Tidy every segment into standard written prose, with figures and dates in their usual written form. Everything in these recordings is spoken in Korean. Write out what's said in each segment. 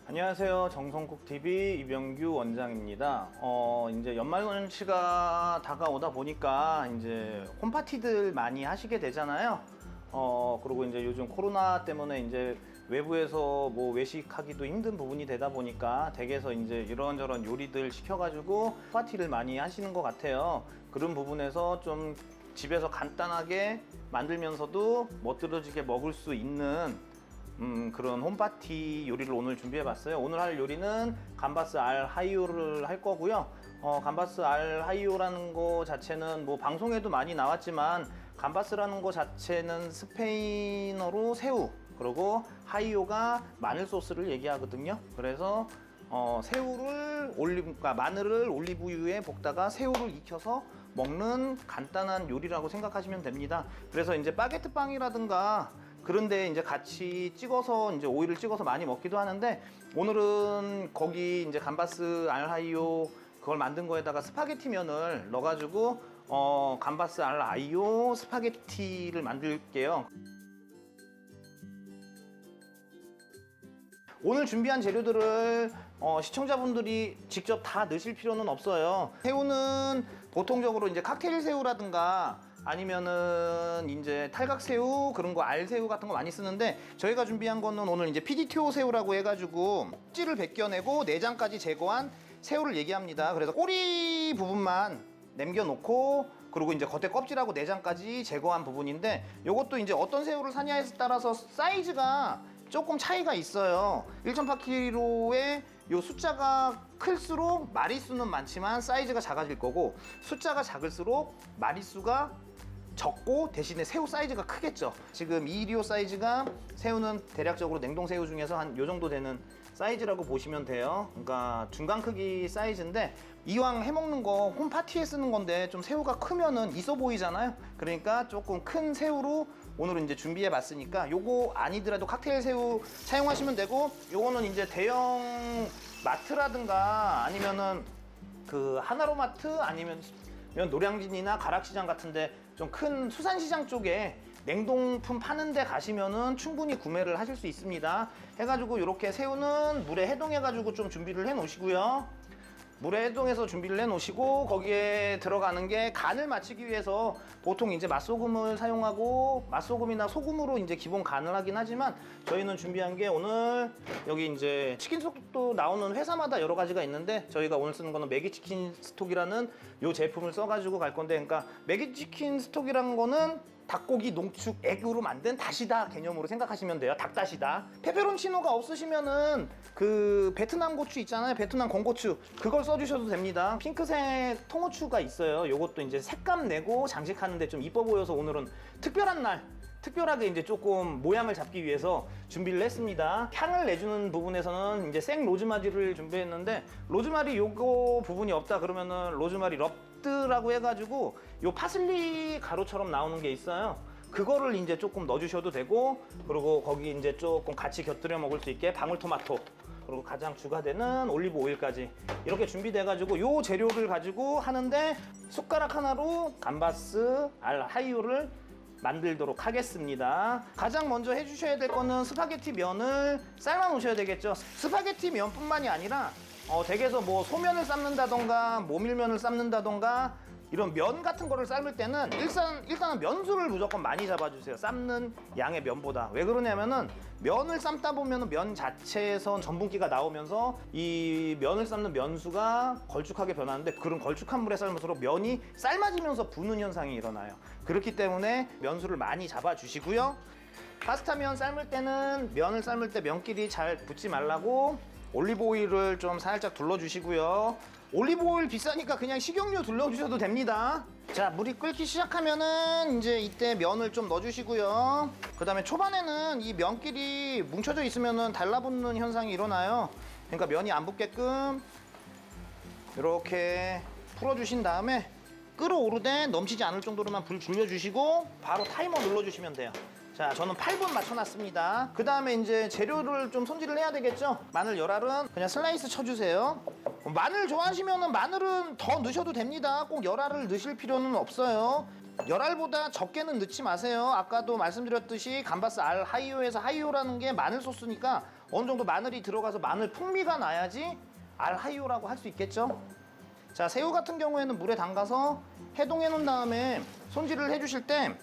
안녕하세요. 정성국TV 이병규 원장입니다. 이제 연말연시가 다가오다 보니까 이제 홈파티들 많이 하시게 되잖아요. 그리고 이제 요즘 코로나 때문에 이제 외부에서 뭐 외식하기도 힘든 부분이 되다 보니까 댁에서 이제 이런저런 요리들 시켜가지고 파티를 많이 하시는 것 같아요. 그런 부분에서 좀 집에서 간단하게 만들면서도 멋들어지게 먹을 수 있는 그런 홈파티 요리를 오늘 준비해 봤어요. 오늘 할 요리는 감바스 알 하이오를 할 거고요. 감바스 알 하이오라는 거 자체는 뭐 방송에도 많이 나왔지만 감바스라는 거 자체는 스페인어로 새우, 그리고 하이오가 마늘 소스를 얘기하거든요. 그래서 새우를 그러니까 마늘을 올리브유에 볶다가 새우를 익혀서 먹는 간단한 요리라고 생각하시면 됩니다. 그래서 이제 바게트 빵이라든가 그런데 이제 같이 찍어서 이제 오일을 찍어서 많이 먹기도 하는데, 오늘은 거기 이제 감바스 알하이오 그걸 만든 거에다가 스파게티 면을 넣어가지고 감바스 알하이오 스파게티를 만들게요. 오늘 준비한 재료들을 시청자분들이 직접 다 넣으실 필요는 없어요. 새우는 보통적으로 이제 칵테일 새우라든가 아니면은 이제 탈각새우, 그런 거 알새우 같은 거 많이 쓰는데, 저희가 준비한 거는 오늘 이제 PDTO 새우라고 해가지고 껍질을 벗겨내고 내장까지 제거한 새우를 얘기합니다. 그래서 꼬리 부분만 남겨놓고, 그리고 이제 겉에 껍질하고 내장까지 제거한 부분인데, 요것도 이제 어떤 새우를 사냐에 따라서 사이즈가 조금 차이가 있어요. 1.8kg에 요 숫자가 클수록 마리수는 많지만 사이즈가 작아질 거고, 숫자가 작을수록 마리수가 적고 대신에 새우 사이즈가 크겠죠. 지금 2.25 사이즈가 새우는 대략적으로 냉동새우 중에서 한 요 정도 되는 사이즈라고 보시면 돼요. 그러니까 중간 크기 사이즈인데, 이왕 해먹는 거 홈파티에 쓰는 건데 좀 새우가 크면은 있어 보이잖아요. 그러니까 조금 큰 새우로 오늘은 이제 준비해 봤으니까, 요거 아니더라도 칵테일 새우 사용하시면 되고, 요거는 이제 대형 마트라든가 아니면은 그 하나로마트 아니면 노량진이나 가락시장 같은데 좀 큰 수산시장 쪽에 냉동품 파는 데 가시면은 충분히 구매를 하실 수 있습니다. 해가지고 이렇게 새우는 물에 해동해가지고 좀 준비를 해 놓으시고요. 물에 해동해서 준비를 해 놓으시고, 거기에 들어가는 게 간을 맞추기 위해서 보통 이제 맛소금을 사용하고, 맛소금이나 소금으로 이제 기본 간을 하긴 하지만, 저희는 준비한 게 오늘 여기 이제 치킨 스톡도 나오는 회사마다 여러 가지가 있는데, 저희가 오늘 쓰는 거는 매기치킨 스톡이라는 요 제품을 써가지고 갈 건데, 그러니까 매기치킨 스톡이라는 거는 닭고기 농축 액으로 만든 다시다 개념으로 생각하시면 돼요. 닭다시다. 페페론치노가 없으시면은 그 베트남 고추 있잖아요. 베트남 건고추, 그걸 써주셔도 됩니다. 핑크색 통후추가 있어요. 요것도 이제 색감 내고 장식하는데 좀 이뻐 보여서 오늘은 특별한 날 특별하게 이제 조금 모양을 잡기 위해서 준비를 했습니다. 향을 내주는 부분에서는 이제 생 로즈마리를 준비했는데, 로즈마리 요거 부분이 없다 그러면은 로즈마리 럽드라고 해가지고 요 파슬리 가루처럼 나오는 게 있어요. 그거를 이제 조금 넣어주셔도 되고, 그리고 거기 이제 조금 같이 곁들여 먹을 수 있게 방울토마토, 그리고 가장 주가 되는 올리브 오일까지 이렇게 준비돼 가지고 요 재료를 가지고 하는데, 숟가락 하나로 감바스 알 하이오를 만들도록 하겠습니다. 가장 먼저 해주셔야 될 거는 스파게티 면을 삶아 놓으셔야 되겠죠. 스파게티 면뿐만이 아니라 댁에서 뭐 소면을 삶는다던가 모밀면을 삶는다던가 이런 면 같은 거를 삶을 때는 일단은 면수를 무조건 많이 잡아주세요. 삶는 양의 면보다. 왜 그러냐면은 면을 삶다 보면은 면 자체에선 전분기가 나오면서 이 면을 삶는 면수가 걸쭉하게 변하는데, 그런 걸쭉한 물에 삶을수록 면이 삶아지면서 부는 현상이 일어나요. 그렇기 때문에 면수를 많이 잡아주시고요. 파스타면 삶을 때는 면을 삶을 때 면끼리 잘 붙지 말라고 올리브 오일을 좀 살짝 둘러주시고요. 올리브 오일 비싸니까 그냥 식용유 둘러주셔도 됩니다. 자, 물이 끓기 시작하면은 이제 이때 면을 좀 넣어주시고요. 그 다음에 초반에는 이 면끼리 뭉쳐져 있으면은 달라붙는 현상이 일어나요. 그러니까 면이 안 붙게끔 이렇게 풀어주신 다음에 끓어오르되 넘치지 않을 정도로만 불 줄여주시고 바로 타이머 눌러주시면 돼요. 자, 저는 8분 맞춰놨습니다. 그 다음에 이제 재료를 좀 손질을 해야 되겠죠. 마늘 열알은 그냥 슬라이스 쳐주세요. 마늘 좋아하시면은 마늘은 더 넣으셔도 됩니다. 꼭 열알을 넣으실 필요는 없어요. 열알보다 적게는 넣지 마세요. 아까도 말씀드렸듯이 감바스 알 하이오에서 하이오라는 게 마늘 소스니까 어느 정도 마늘이 들어가서 마늘 풍미가 나야지 알 하이오라고 할 수 있겠죠. 자, 새우 같은 경우에는 물에 담가서 해동해 놓은 다음에 손질을 해주실 때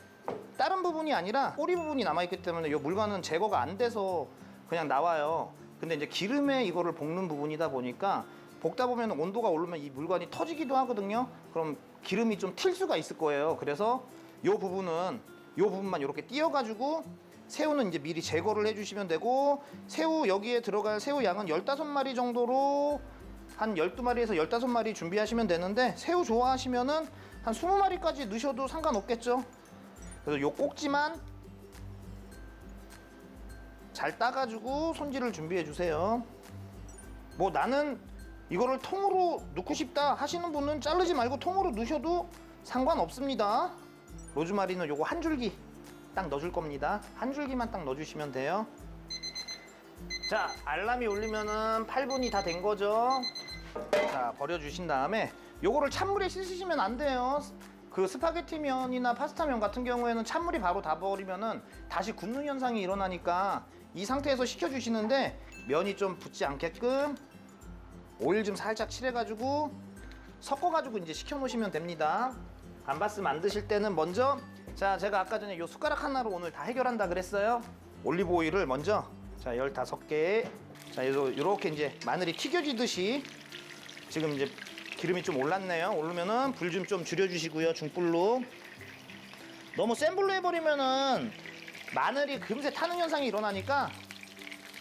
다른 부분이 아니라 꼬리 부분이 남아있기 때문에 이 물관은 제거가 안 돼서 그냥 나와요. 근데 이제 기름에 이거를 볶는 부분이다 보니까 볶다 보면 온도가 오르면 이 물관이 터지기도 하거든요. 그럼 기름이 좀 튈 수가 있을 거예요. 그래서 이 부분만 이렇게 띄어가지고 새우는 이제 미리 제거를 해주시면 되고, 새우 여기에 들어갈 새우 양은 15마리 정도로 한 12마리에서 15마리 준비하시면 되는데, 새우 좋아하시면은 한 20마리까지 넣으셔도 상관없겠죠. 그래서 요 꼭지만 잘 따가지고 손질을 준비해 주세요. 뭐 나는 이거를 통으로 넣고 싶다 하시는 분은 자르지 말고 통으로 넣으셔도 상관없습니다. 로즈마리는 요거 한 줄기 딱 넣어줄 겁니다. 한 줄기만 딱 넣어주시면 돼요. 자, 알람이 울리면은 8분이 다 된 거죠. 자, 버려주신 다음에 요거를 찬물에 씻으시면 안 돼요. 그 스파게티 면이나 파스타 면 같은 경우에는 찬물이 바로 다 버리면은 다시 굳는 현상이 일어나니까 이 상태에서 식혀주시는데, 면이 좀 붙지 않게끔 오일 좀 살짝 칠해가지고 섞어가지고 이제 식혀 놓으시면 됩니다. 감바스 만드실 때는 먼저, 자, 제가 아까 전에 요 숟가락 하나로 오늘 다 해결한다 그랬어요. 올리브 오일을 먼저, 자, 15개, 자, 요렇게 이제 마늘이 튀겨지듯이, 지금 이제 기름이 좀 올랐네요. 오르면은 불 좀 줄여주시고요. 중불로. 너무 센 불로 해버리면은 마늘이 금세 타는 현상이 일어나니까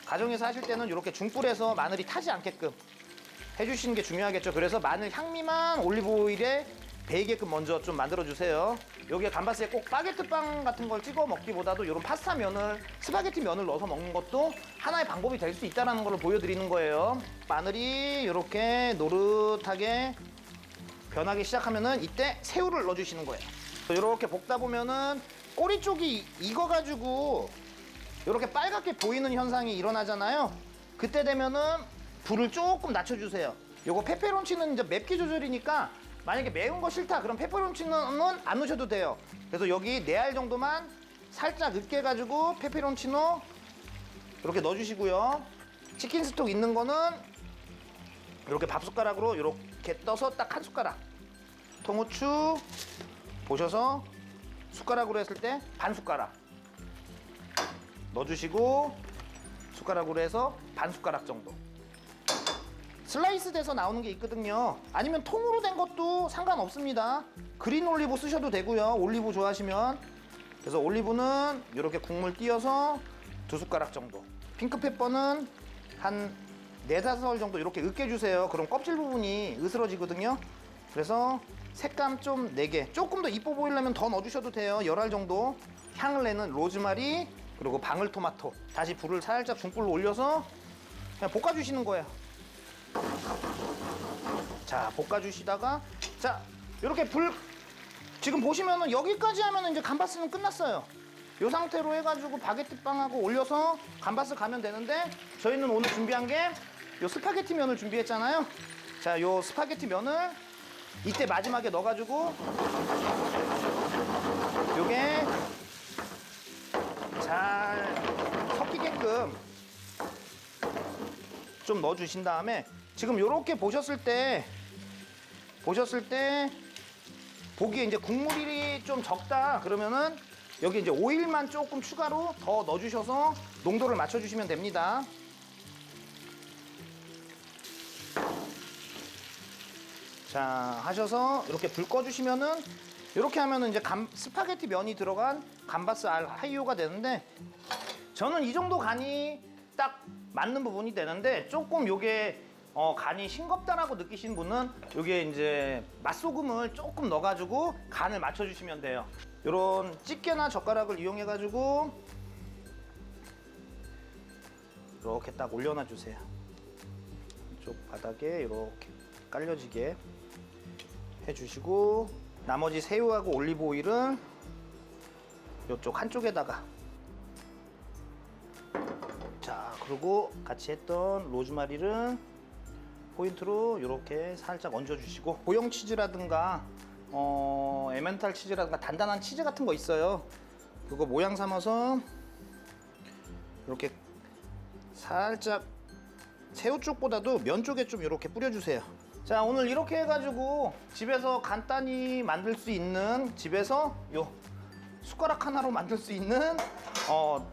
가정에서 하실 때는 이렇게 중불에서 마늘이 타지 않게끔 해주시는 게 중요하겠죠. 그래서 마늘 향미만 올리브 오일에 배이게끔 먼저 좀 만들어 주세요. 여기에 감바스에 꼭 바게트 빵 같은 걸 찍어 먹기보다도 이런 파스타 면을, 스파게티 면을 넣어서 먹는 것도 하나의 방법이 될 수 있다는 걸 보여드리는 거예요. 마늘이 이렇게 노릇하게 변하기 시작하면은 이때 새우를 넣어주시는 거예요. 이렇게 볶다 보면은 꼬리 쪽이 익어가지고 이렇게 빨갛게 보이는 현상이 일어나잖아요. 그때 되면은 불을 조금 낮춰주세요. 요거 페페론치는 이제 맵기 조절이니까 만약에 매운 거 싫다 그럼 페페론치는 안 넣으셔도 돼요. 그래서 여기 4알 정도만 살짝 으깨가지고 페페론치노 이렇게 넣어주시고요. 치킨 스톡 있는 거는 이렇게 밥숟가락으로 이렇게 떠서 딱 한 숟가락, 통후추 보셔서 숟가락으로 했을 때 반 숟가락 넣어주시고, 숟가락으로 해서 반 숟가락 정도 슬라이스 돼서 나오는 게 있거든요. 아니면 통으로 된 것도 상관없습니다. 그린 올리브 쓰셔도 되고요. 올리브 좋아하시면. 그래서 올리브는 이렇게 국물 띄어서 2숟가락 정도, 핑크페퍼는 한 4~5알 정도 이렇게 으깨주세요. 그럼 껍질 부분이 으스러지거든요. 그래서 색감 좀 내게, 조금 더 이뻐 보이려면 더 넣어주셔도 돼요. 10알 정도. 향을 내는 로즈마리, 그리고 방울토마토. 다시 불을 살짝 중불로 올려서 그냥 볶아주시는 거예요. 자, 볶아주시다가, 자, 이렇게 불 지금 보시면은 여기까지 하면은 이제 감바스는 끝났어요. 이 상태로 해가지고 바게트 빵하고 올려서 감바스 가면 되는데, 저희는 오늘 준비한 게 요 스파게티 면을 준비했잖아요. 자, 요 스파게티 면을 이때 마지막에 넣어가지고 요게 잘 섞이게끔 좀 넣어주신 다음에, 지금 요렇게 보셨을 때 보기에 이제 국물이 좀 적다 그러면은 여기 이제 오일만 조금 추가로 더 넣어주셔서 농도를 맞춰주시면 됩니다. 자, 하셔서 이렇게 불 꺼주시면은, 이렇게 하면은 이제 스파게티 면이 들어간 감바스 알 하이오가 되는데, 저는 이 정도 간이 딱 맞는 부분이 되는데, 조금 요게 간이 싱겁다라고 느끼시는 분은 요게 이제 맛소금을 조금 넣어가지고 간을 맞춰주시면 돼요. 요런 집게나 젓가락을 이용해가지고 이렇게 딱 올려놔 주세요. 이쪽 바닥에 이렇게 깔려지게 해주시고, 나머지 새우하고 올리브 오일은 이쪽 한쪽에다가, 자, 그리고 같이 했던 로즈마리를 포인트로 이렇게 살짝 얹어주시고, 고형 치즈라든가 에멘탈 치즈라든가 단단한 치즈 같은 거 있어요. 그거 모양 삼아서 이렇게 살짝 새우 쪽보다도 면 쪽에 좀 이렇게 뿌려주세요. 자, 오늘 이렇게 해가지고 집에서 간단히 만들 수 있는, 집에서 요 숟가락 하나로 만들 수 있는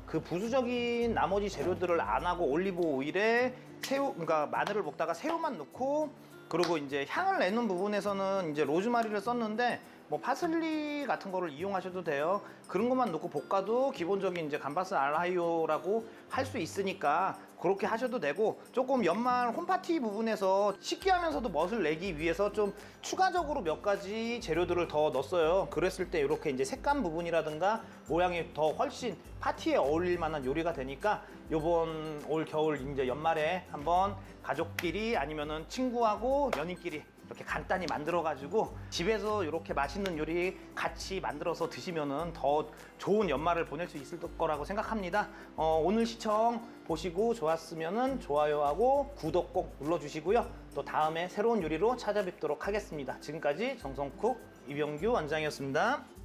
그 부수적인 나머지 재료들을 안 하고 올리브 오일에 새우, 그러니까 마늘을 볶다가 새우만 넣고, 그리고 이제 향을 내는 부분에서는 이제 로즈마리를 썼는데 뭐 파슬리 같은 거를 이용하셔도 돼요. 그런 것만 넣고 볶아도 기본적인 이제 감바스 알하이오라고 할 수 있으니까 그렇게 하셔도 되고, 조금 연말 홈파티 부분에서 쉽게 하면서도 멋을 내기 위해서 좀 추가적으로 몇 가지 재료들을 더 넣었어요. 그랬을 때 이렇게 이제 색감 부분이라든가 모양이 더 훨씬 파티에 어울릴 만한 요리가 되니까, 요번 올 겨울 이제 연말에 한번 가족끼리 아니면은 친구하고 연인끼리 이렇게 간단히 만들어 가지고 집에서 이렇게 맛있는 요리 같이 만들어서 드시면은 더 좋은 연말을 보낼 수 있을 거라고 생각합니다. 오늘 시청 보시고 좋았으면은 좋아요하고 구독 꼭 눌러주시고요. 또 다음에 새로운 요리로 찾아뵙도록 하겠습니다. 지금까지 정성쿡 이병규 원장이었습니다.